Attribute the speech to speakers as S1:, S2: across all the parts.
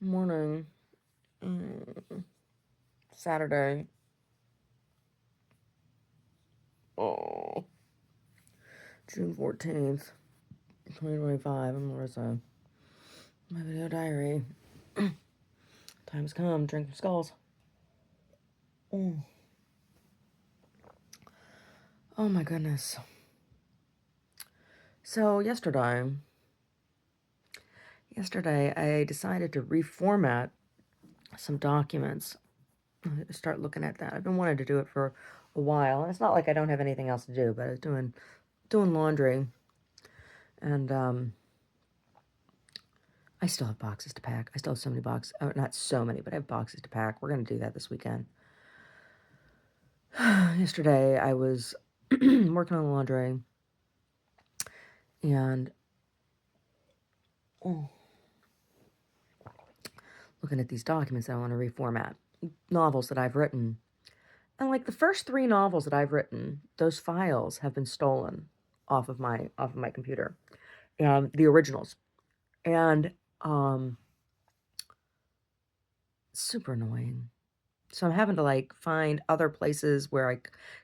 S1: Morning. Saturday. Oh, June 14th, 2025. I'm Marissa. My video diary. Time's come. Drink some skulls. Oh my goodness. So yesterday I decided to reformat some documents. Start looking at that. I've been wanting to do it for a while. And it's not like I don't have anything else to do, but I was doing laundry. And I still have boxes to pack. I still have so many boxes. Oh, not so many, but I have boxes to pack. We're going to do that this weekend. Yesterday, I was working on the laundry and looking at these documents that I want to reformat. Novels that I've written. And like the first 3 novels that I've written, those files have been stolen off of my computer. The originals. And super annoying. So I'm having to like find other places where I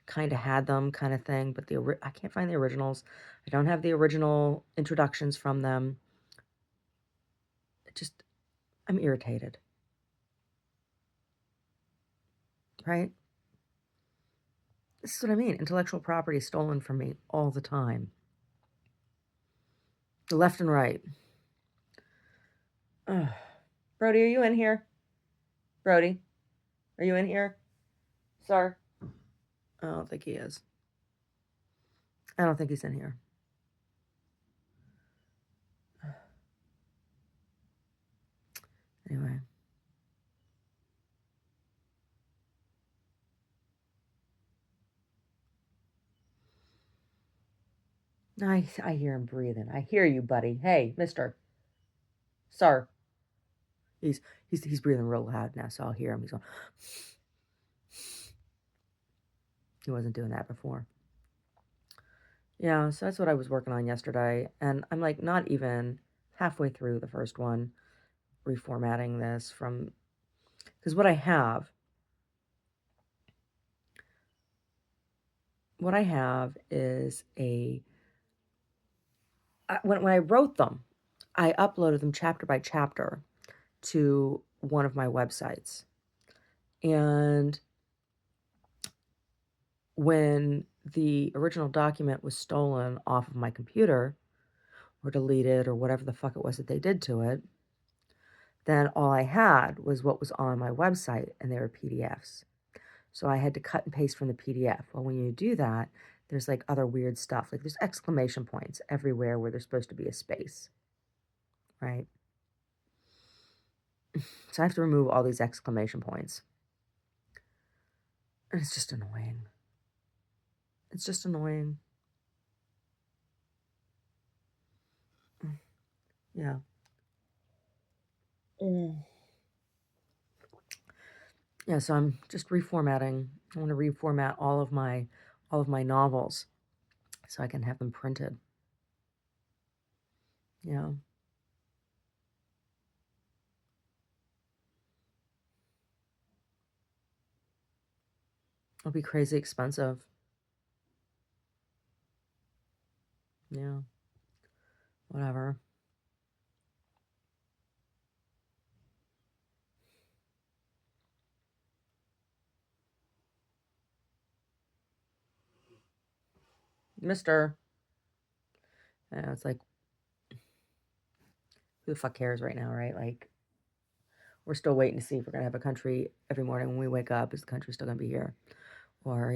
S1: kind of had them, kind of thing, but I can't find the originals. I don't have the original introductions from them. I'm irritated. Right? This is what I mean. Intellectual property is stolen from me all the time. Left and right. Ugh. Brody, are you in here? Brody, are you in here? Sir? I don't think he is. I don't think he's in here. Anyway. I hear him breathing. I hear you, buddy. Hey, mister. Sir. He's breathing real loud now, so I'll hear him. He's going. He wasn't doing that before. Yeah, so that's what I was working on yesterday, and I'm like not even halfway through the first one, reformatting this from because what I have is when I wrote them, I uploaded them chapter by chapter to one of my websites, and when the original document was stolen off of my computer or deleted or whatever the fuck it was that they did to it, then all I had was what was on my website, and they were PDFs. So I had to cut and paste from the PDF. Well, when you do that, there's like other weird stuff. Like there's exclamation points everywhere where there's supposed to be a space, right? So I have to remove all these exclamation points. And it's just annoying. It's just annoying. Yeah. Yeah, so I'm just reformatting. I want to reformat all of my novels so I can have them printed. Yeah. It'll be crazy expensive. Yeah. Whatever. Mister. Yeah, it's like, who the fuck cares right now, right? Like, we're still waiting to see if we're going to have a country every morning when we wake up. Is the country still going to be here? Or,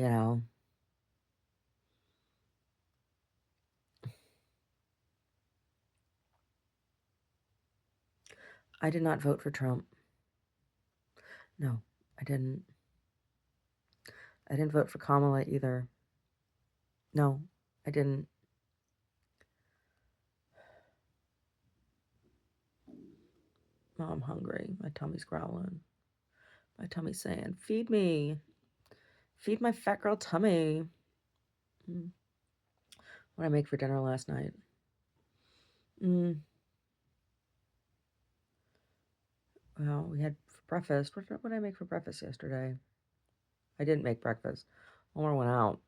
S1: I did not vote for Trump. No, I didn't. I didn't vote for Kamala either. No, I didn't. Oh, I'm hungry. My tummy's growling. My tummy's saying, feed me. Feed my fat girl tummy. What did I make for dinner last night? Well, we had for breakfast. What did I make for breakfast yesterday? I didn't make breakfast. Omar went out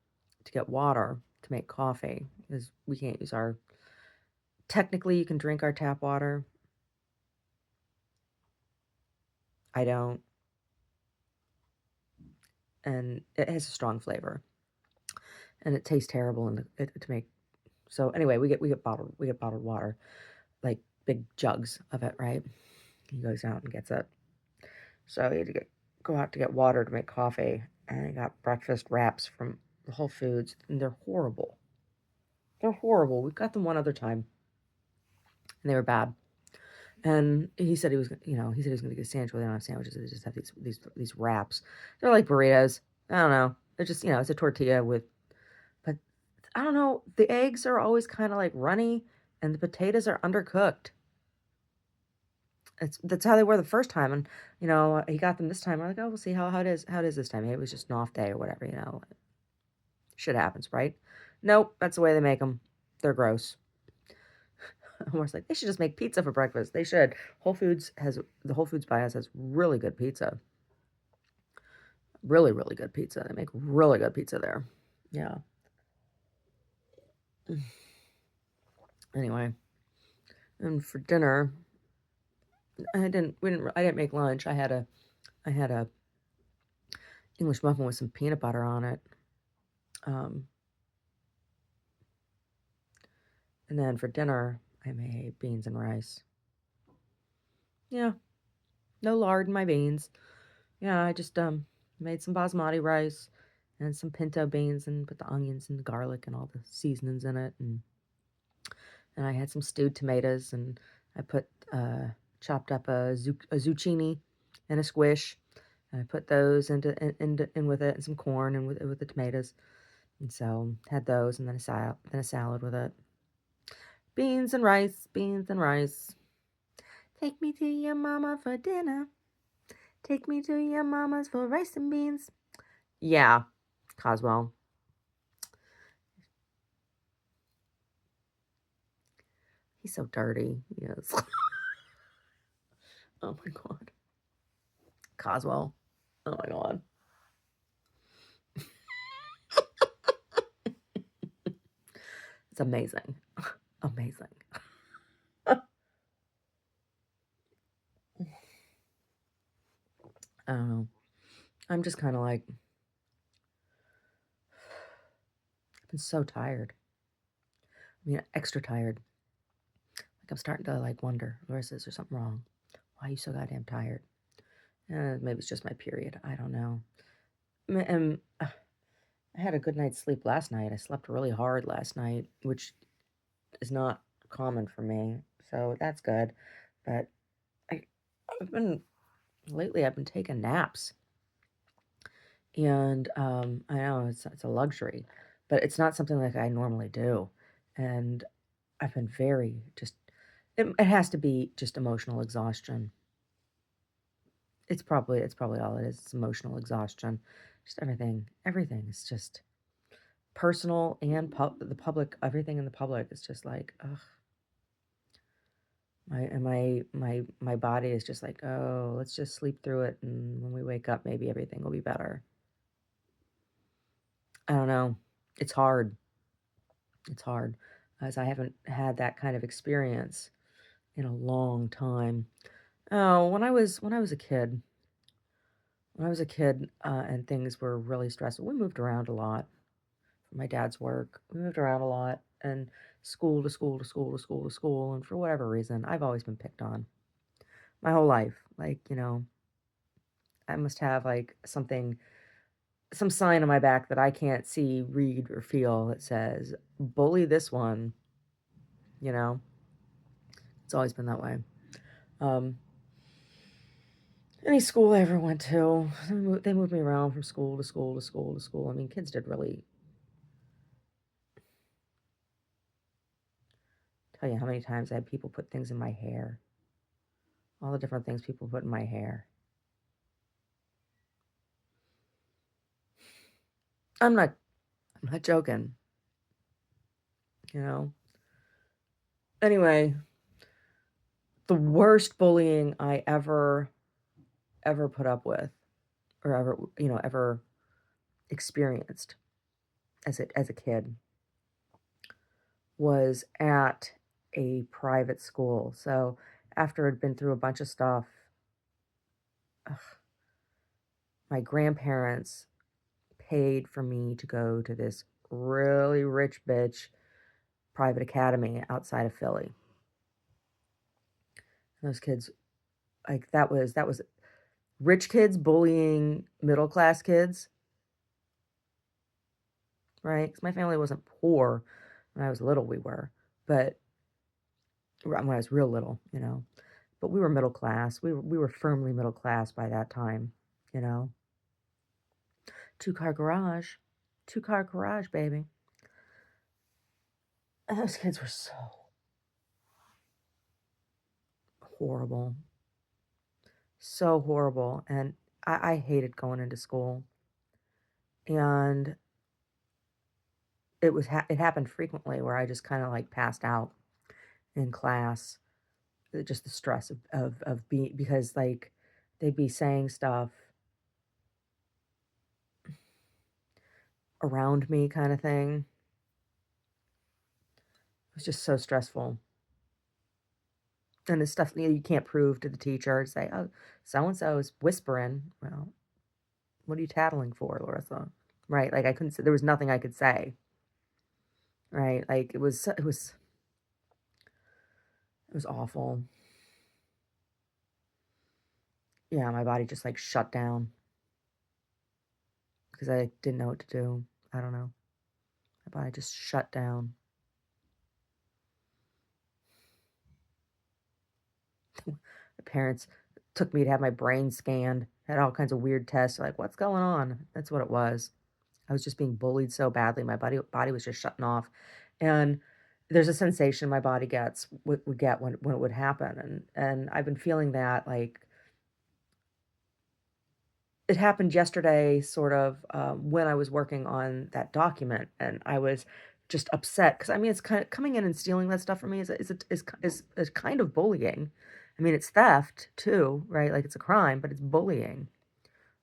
S1: to get water to make coffee because we can't use our. Technically, you can drink our tap water. I don't, and it has a strong flavor, and it tastes terrible to make. So anyway, we get bottled water, like big jugs of it, right? He goes out and gets it. So he had to go out to get water to make coffee, and I got breakfast wraps from Whole Foods, and they're horrible. They're horrible. We got them one other time, and they were bad. And he said he said he was going to get a sandwich, but they don't have sandwiches. They just have these wraps. They're like burritos. I don't know. They're just it's a tortilla with, but I don't know. The eggs are always kind of like runny, and the potatoes are undercooked. That's how they were the first time, and he got them this time. I'm like, oh, we'll see how it is this time. Maybe it was just an off day or whatever. Shit happens, right? Nope, that's the way they make them. They're gross. I'm almost like they should just make pizza for breakfast. They should. The Whole Foods by us has really good pizza. Really, really good pizza. They make really good pizza there. Yeah. Anyway, and for dinner, I didn't make lunch. I had a English muffin with some peanut butter on it. Um, and then for dinner, I made beans and rice. Yeah, no lard in my beans. Yeah, I just made some basmati rice and some pinto beans and put the onions and the garlic and all the seasonings in it, and I had some stewed tomatoes, and I put chopped up a zucchini and a squish, and I put those in with it, and some corn and with the tomatoes, and so had those, and then a salad with it. Beans and rice, beans and rice. Take me to your mama for dinner. Take me to your mama's for rice and beans. Yeah, Coswell. He's so dirty. He is. Oh my god. Coswell. Oh my god. It's amazing. Amazing. I don't know. I'm just kind of like, I've been so tired. I mean, extra tired. Like I'm starting to like wonder, Larissa, is there something wrong? Why are you so goddamn tired? Maybe it's just my period. I don't know. And I had a good night's sleep last night. I slept really hard last night, which is not common for me. So that's good. But I, I've been lately. I've been taking naps, and I know it's a luxury, but it's not something like I normally do. And I've been very just. It has to be just emotional exhaustion. It's probably all it is. It's emotional exhaustion. Just everything is just personal and the public. Everything in the public is just like, ugh. My body is just like, oh, let's just sleep through it, and when we wake up, maybe everything will be better. I don't know. It's hard. It's hard, as I haven't had that kind of experience in a long time. Oh, when I was a kid, and things were really stressful. We moved around a lot for my dad's work. We moved around a lot, and school to school to school to school to school, and for whatever reason, I've always been picked on my whole life. Like, I must have like some sign on my back that I can't see, read, or feel that says bully this one, you know. It's always been that way. Um, any school I ever went to, they moved me around from school to school to school to school. I mean, kids did really tell you how many times I had people put things in my hair, all the different things people put in my hair. I'm not, I'm not joking, you know. Anyway, the worst bullying I ever ever put up with or ever, ever experienced as a kid was at a private school. So after I'd been through a bunch of stuff, ugh, my grandparents paid for me to go to this really rich bitch private academy outside of Philly. And those kids, like that was rich kids bullying middle class kids, right? Because my family wasn't poor when I was little, we were, but when I was real little, but we were middle class. We were firmly middle class by that time, you know. Two-car garage, two-car garage, baby. And those kids were so horrible, so horrible, and I hated going into school. And it happened frequently where I just kind of like passed out in class, just the stress of being because like they'd be saying stuff around me kind of thing. It was just so stressful. And the stuff you can't prove to the teacher, say, oh, so and so is whispering. Well, what are you tattling for, Larissa? Right? Like I couldn't say, there was nothing I could say. Right? Like it was awful. Yeah, my body just like shut down because I didn't know what to do. I don't know. My body just shut down. My parents took me to have my brain scanned, had all kinds of weird tests, like, what's going on? That's what it was. I was just being bullied so badly. My body was just shutting off. And there's a sensation my body would get when it would happen. And I've been feeling that like it happened yesterday, sort of when I was working on that document, and I was just upset because I mean it's kind of coming in and stealing that stuff from me is kind of bullying. I mean it's theft too, right? Like it's a crime, but it's bullying,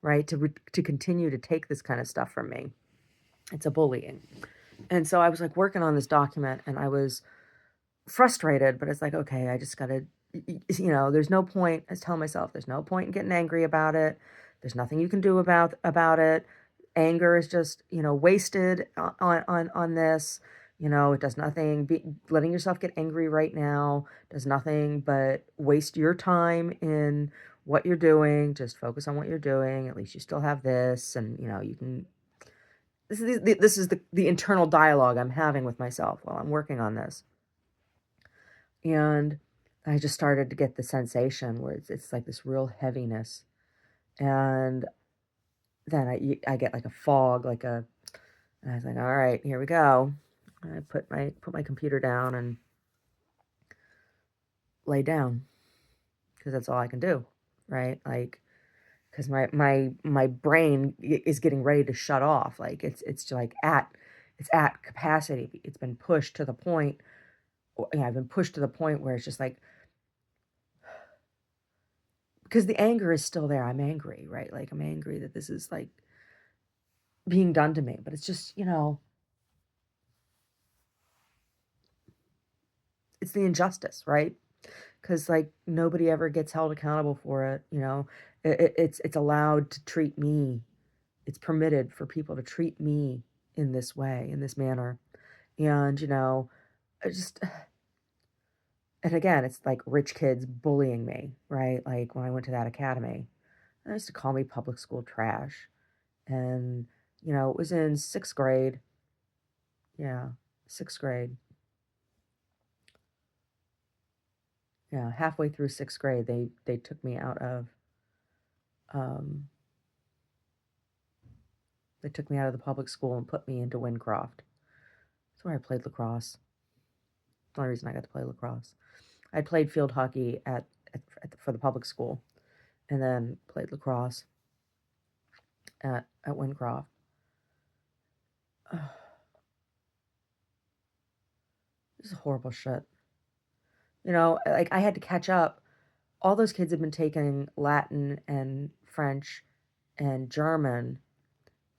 S1: right? To continue to take this kind of stuff from me, it's a bullying. And so I was like working on this document, and I was frustrated, but it's like okay, I just gotta, there's no point. I was telling myself, there's no point in getting angry about it. There's nothing you can do about it. Anger is just, wasted on this. It does nothing. Letting yourself get angry right now does nothing but waste your time in what you're doing. Just focus on what you're doing. At least you still have this, and you can. This is the internal dialogue I'm having with myself while I'm working on this, and I just started to get the sensation where it's like this real heaviness, and then I get like a fog, and I was like, all right, here we go. And I put my computer down and lay down because that's all I can do, right? Like, because my brain is getting ready to shut off. Like it's like it's at capacity. It's been pushed to the point. I've been pushed to the point where it's just like because the anger is still there. I'm angry, right? Like I'm angry that this is like being done to me, but it's just it's the injustice, right? Because like nobody ever gets held accountable for it. It's allowed to treat me. It's permitted for people to treat me in this way, in this manner, and I just and again, it's like rich kids bullying me, right? Like when I went to that academy, they used to call me public school trash, and it was in sixth grade. Yeah, sixth grade. Yeah, halfway through sixth grade, they took me out of um, they took me out of the public school and put me into Wincroft. That's where I played lacrosse. The only reason I got to play lacrosse. I played field hockey for the public school, and then played lacrosse at Wincroft. This is horrible shit. Like I had to catch up all those kids have been taking Latin and French and German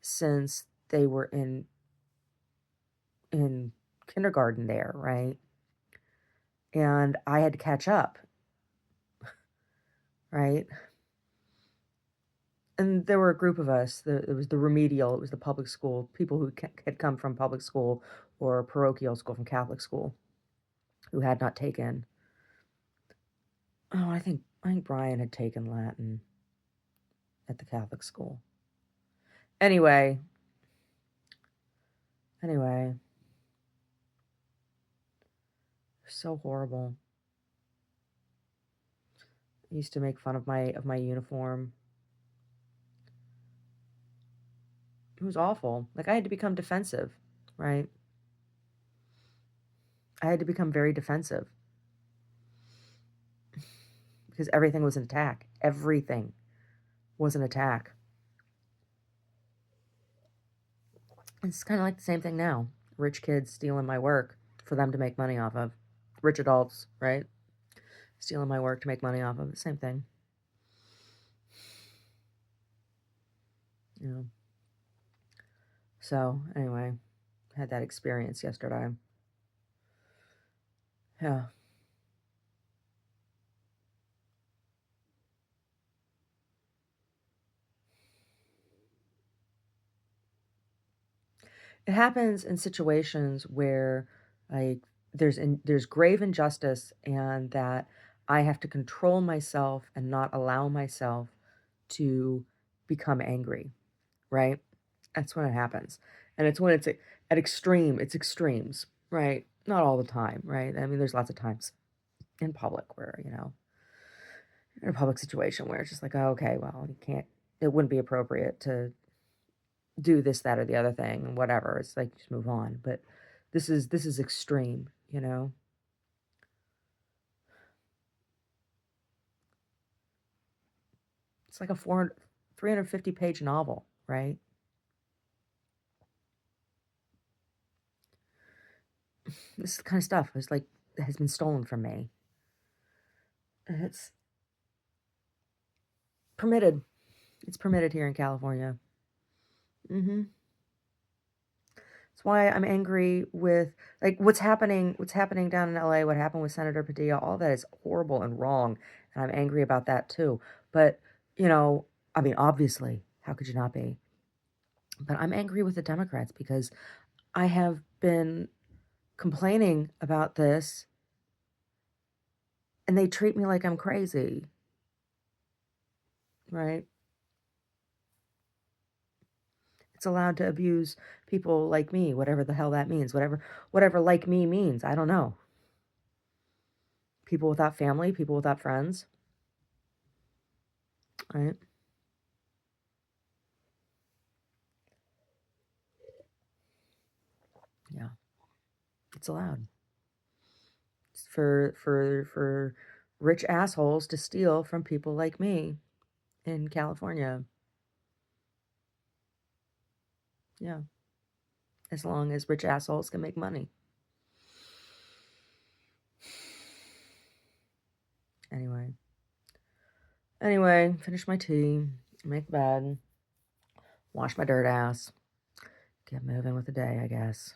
S1: since they were in kindergarten there, right? And I had to catch up, right? And there were a group of us. It was the remedial. It was the public school people who had come from public school or parochial school from Catholic school who had not taken. Oh, I think Brian had taken Latin at the Catholic school. Anyway, so horrible. I used to make fun of my uniform. It was awful. Like I had to become defensive, right? I had to become very defensive because everything was an attack. Everything was an attack. It's kind of like the same thing now. Rich kids stealing my work for them to make money off of. Rich adults, right? Stealing my work to make money off of it. Same thing. You know. So, anyway, had that experience yesterday. Yeah. It happens in situations where, like, there's grave injustice and that I have to control myself and not allow myself to become angry, right? That's when it happens. And it's when it's extremes, right? Not all the time, right? I mean, there's lots of times in public where, in a public situation where it's just like, oh, okay, well, it wouldn't be appropriate to do this, that, or the other thing, and whatever. It's like just move on. But this is extreme, you know. It's like a 350-page novel, right? This is the kind of stuff is like that has been stolen from me. And it's permitted. It's permitted here in California. Mm-hmm. That's why I'm angry with like what's happening down in LA, what happened with Senator Padilla, all that is horrible and wrong, and I'm angry about that too. But, I mean, obviously, how could you not be? But I'm angry with the Democrats because I have been complaining about this and they treat me like I'm crazy, right? It's allowed to abuse people like me, whatever the hell that means, whatever like me means. I don't know. People without family, people without friends, right? Yeah, it's allowed. It's for rich assholes to steal from people like me in California. Yeah, as long as rich assholes can make money. Anyway, finish my tea, make bed, wash my dirt ass, get moving with the day, I guess.